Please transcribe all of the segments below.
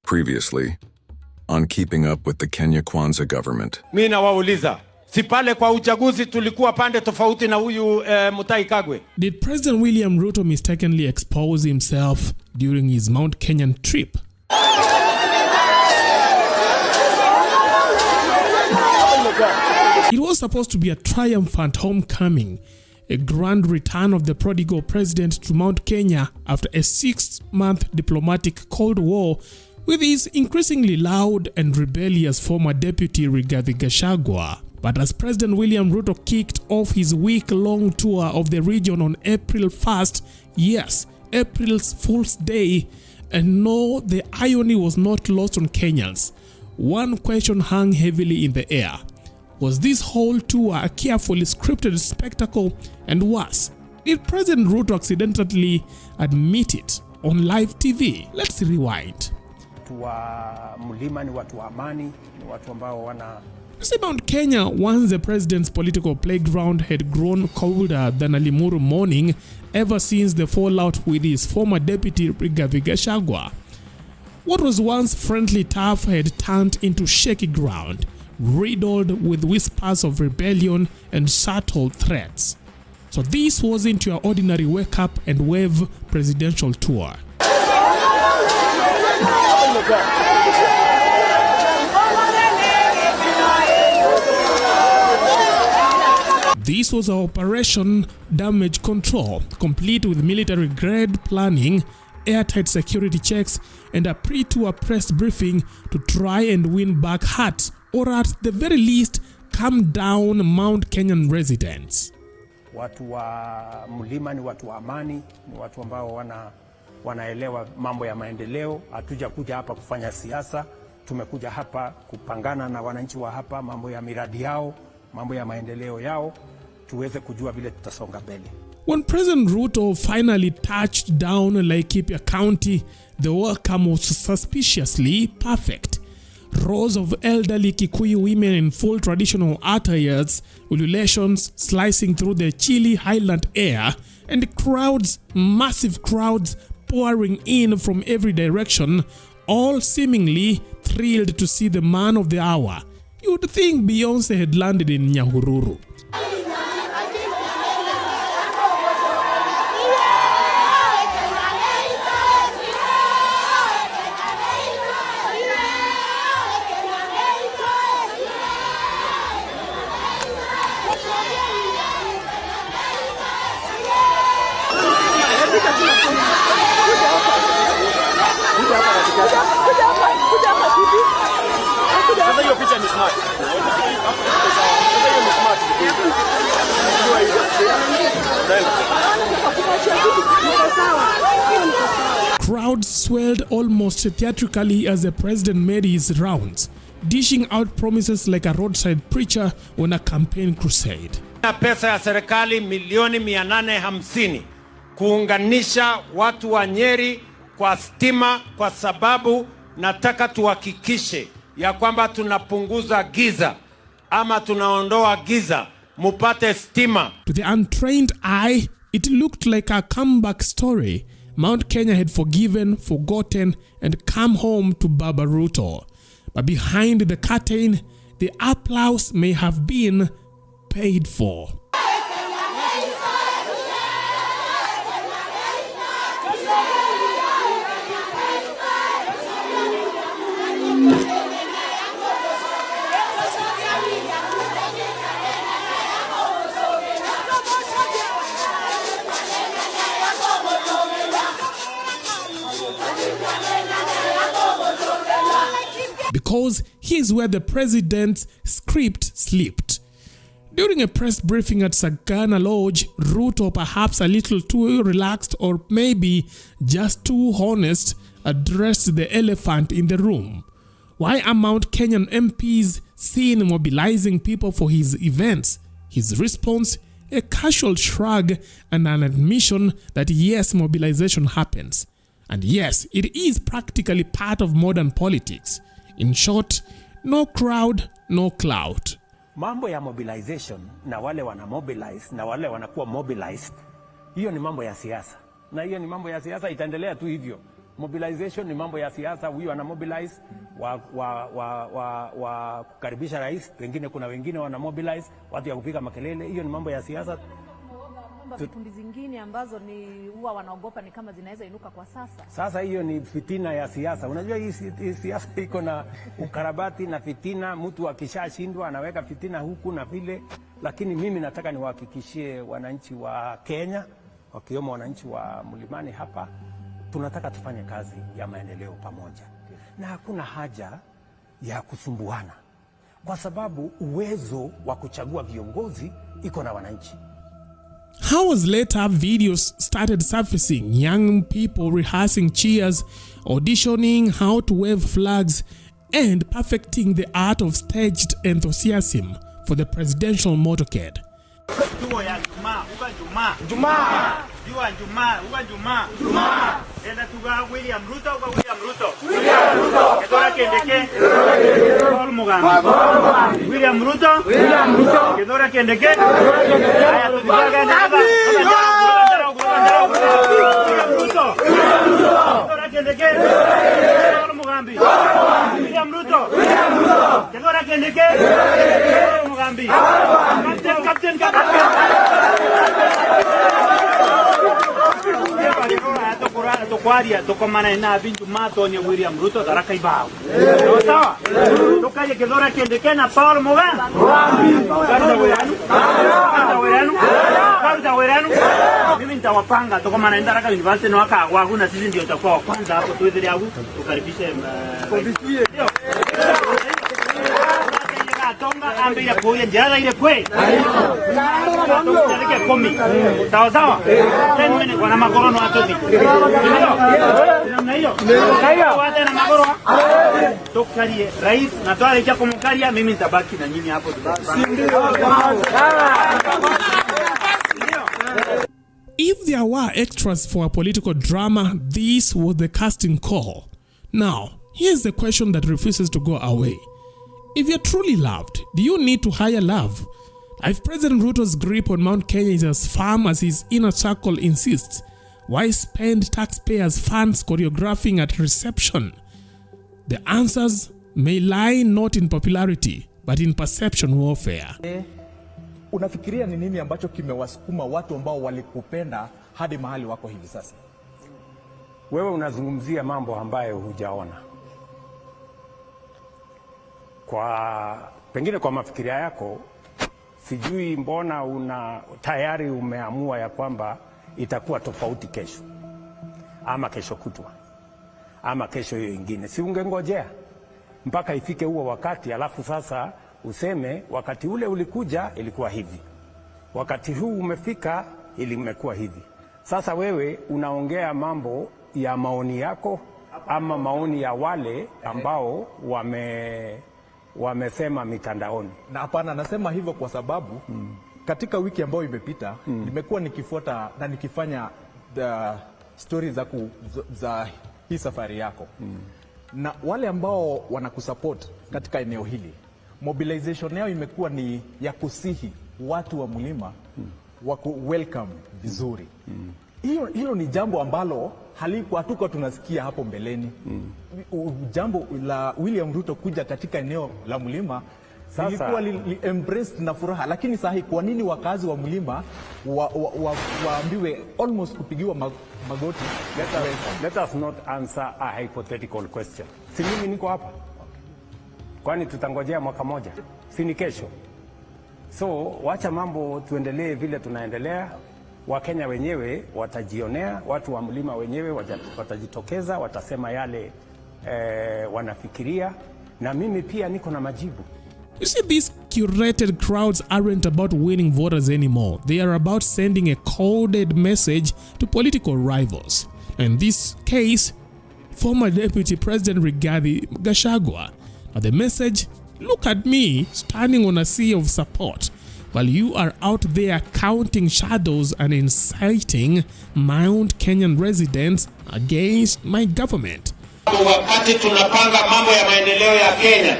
Previously, on keeping up with the Kenya Kwanza government. Mimi nawauliza, si pale kwa uchaguzi tulikuwa pande tofauti na huyu Mutai Kagwe? Did President William Ruto mistakenly expose himself during his Mount Kenyan trip? It was supposed to be a triumphant homecoming, a grand return of the prodigal president to Mount Kenya after a 6-month diplomatic Cold War with his increasingly loud and rebellious former deputy Rigathi Gachagua. But as President William Ruto kicked off his week-long tour of the region on April 1st, yes, April's Fool's Day, and no, the irony was not lost on Kenyans. One question hung heavily in the air. Was this whole tour a carefully scripted spectacle? And worse, did President Ruto accidentally admit it on live TV? Let's rewind. Mount Kenya, once the president's political playground, had grown colder than a Limuru morning ever since the fallout with his former deputy Rigathi Gachagua. What was once friendly turf had turned into shaky ground, riddled with whispers of rebellion and subtle threats. So this wasn't your ordinary wake up and wave presidential tour. This was our Operation Damage Control, complete with military-grade planning, airtight security checks, and a pre-tour press briefing to try and win back hearts, or at the very least, calm down Mount Kenyan residents. Watu wa mlima ni watu wa amani, ni watu ambao wanaelewa mambo ya maendeleo. Hatuja kuja hapa kufanya siasa, tumekuja hapa kupangana na wananchi wa hapa, mambo ya miradi yao, mambo ya maendeleo yao, tuweze kujua vile tutasonga mbele. When President Ruto finally touched down in Laikipia County, the welcome was suspiciously perfect. Rows of elderly Kikuyu women in full traditional attires, ululations slicing through the chilly highland air, and crowds, massive crowds pouring in from every direction, all seemingly thrilled to see the man of the hour. You would think Beyonce had landed in Nyahururu. Crowds swelled almost theatrically as the president made his rounds, dishing out promises like a roadside preacher on a campaign crusade. Pesa ya serikali milioni 850 kuunganisha watu wa Nyeri kwa stima, kwa sababu nataka tuhakikishe ya kwamba tunapunguza giza ama tunaondoa giza, mupate stima. To the untrained eye, it looked like a comeback story. Mount Kenya had forgiven, forgotten, and come home to Baba Ruto. But behind the curtain, the applause may have been paid for. Because here's where the president's script slipped. During a press briefing at Sagana Lodge, Ruto, perhaps a little too relaxed or maybe just too honest, addressed the elephant in the room. Why are Mount Kenyan MPs seen mobilizing people for his events? His response, a casual shrug and an admission that yes, mobilization happens. And yes, it is practically part of modern politics. In short, no crowd, no clout. Mambo ya mobilization na wale wana mobilize na wale wanakuwa mobilized, hiyo ni mambo ya siasa. Na hiyo ni mambo ya siasa, itaendelea tu hivyo. Mobilization ni mambo ya siasa, huyu ana mobilize wa kukaribisha rais, wengine kuna wengine wana mobilize watu ya kupiga makelele, hiyo ni mambo ya siasa. Vikundi zingine ambazo ni huwa wanaogopa ni kama zinaweza inuka kwa sasa. Sasa hiyo ni fitina ya siasa. Unajua hii siasa iko na ukarabati na fitina, mtu akishashindwa anaweka fitina huku na vile, lakini mimi nataka niwahakikishie wananchi wa Kenya, wakiwemo wananchi wa Mlimani hapa, tunataka tufanye kazi ya maendeleo pamoja. Na hakuna haja ya kusumbuana, kwa sababu uwezo wa kuchagua viongozi iko na wananchi. Hours later, videos started surfacing, young people rehearsing cheers, auditioning how to wave flags, and perfecting the art of staged enthusiasm for the presidential motorcade. William Ruto. Kedora kendeke. Paul Mugambi. William Ruto. Kedora kendeke. Haya tuzibaga ndaba. William Ruto. Kedora kendeke. Paul Mugambi. William Ruto. Kedora kendeke. Paul Mugambi. Captain. Tukwaria tukomana na bintu mato ni William Ruto daraka ibao. Sawa? Tukaje Kedora kendeke na Paul Mugambi. Kwanza weranu. Mimi nitawapanga tukomana ndaraka university na wakagwa kuna sisi ndio tutakuwa wa kwanza hapo tuweze hapo tukaribishe Tonga ambia kuya njara ile kwe. Tunaelekea komi. Sawa. Tena wana magorono atobi. Namna hiyo. Wata na magoro. Tokarie rais na twale cha kumkaria mimi nitabaki na nyinyi hapo. If there were extras for a political drama, this was the casting call. Now, here's the question that refuses to go away. If you're truly loved, do you need to hire love? If President Ruto's grip on Mount Kenya is as firm as his inner circle insists, why spend taxpayers' funds choreographing at reception? The answers may lie not in popularity, but in perception warfare. Unafikiria ni nini ambacho kimewasukuma watu ambao walikupenda hadi mahali wako hivi sasa? Wewe unazungumzia mambo ambayo hujaona. Pengine kwa mafikiria yako, sijui mbona tayari umeamua ya kwamba itakuwa tofauti kesho, ama kesho kutwa, ama kesho hiyo ingine. Si ungengojea mpaka ifike huo wakati, alafu sasa useme wakati ule ulikuja ilikuwa hivi, wakati huu umefika imekuwa hivi. Sasa wewe unaongea mambo ya maoni yako ama maoni ya wale ambao wamesema mitandaoni. Na hapana, nasema hivyo kwa sababu katika wiki ambayo imepita nimekuwa nikifuata na nikifanya stories za hii safari yako. Na wale ambao wanakusupport katika eneo hili, mobilization yao imekuwa ni ya kusihi watu wa Mlima waku welcome vizuri. Hilo ni jambo ambalo hatuko tunasikia hapo mbeleni. Jambo la William Ruto kuja katika eneo la Mlima ilikuwa embraced na furaha, lakini sahi kwa nini wakazi wa Mlima waambiwe almost kupigiwa magoti? Let us not answer a hypothetical question. Si mimi niko hapa. Kwani tutangojea mwaka moja? Si ni kesho? So wacha mambo tuendelee vile tunaendelea. Wakenya wenyewe watajionea, watu wa Mlima wenyewe watajitokeza, watasema yale wanafikiria, na mimi pia niko na majibu. You see, these curated crowds aren't about winning voters anymore. They are about sending a coded message to political rivals. In this case, former Deputy President Rigathi Gachagua. Now the message, look at me standing on a sea of support, while you are out there counting shadows and inciting Mount Kenyan residents against my government. Wakati tunapanga mambo ya maendeleo ya Kenya,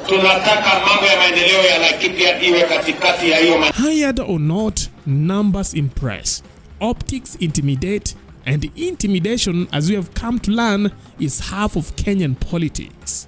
tunataka mambo ya maendeleo ya Laikipia iwe katikati ya hiyo. Hired or not, numbers impress, optics intimidate, And intimidation, as we have come to learn, is half of Kenyan politics.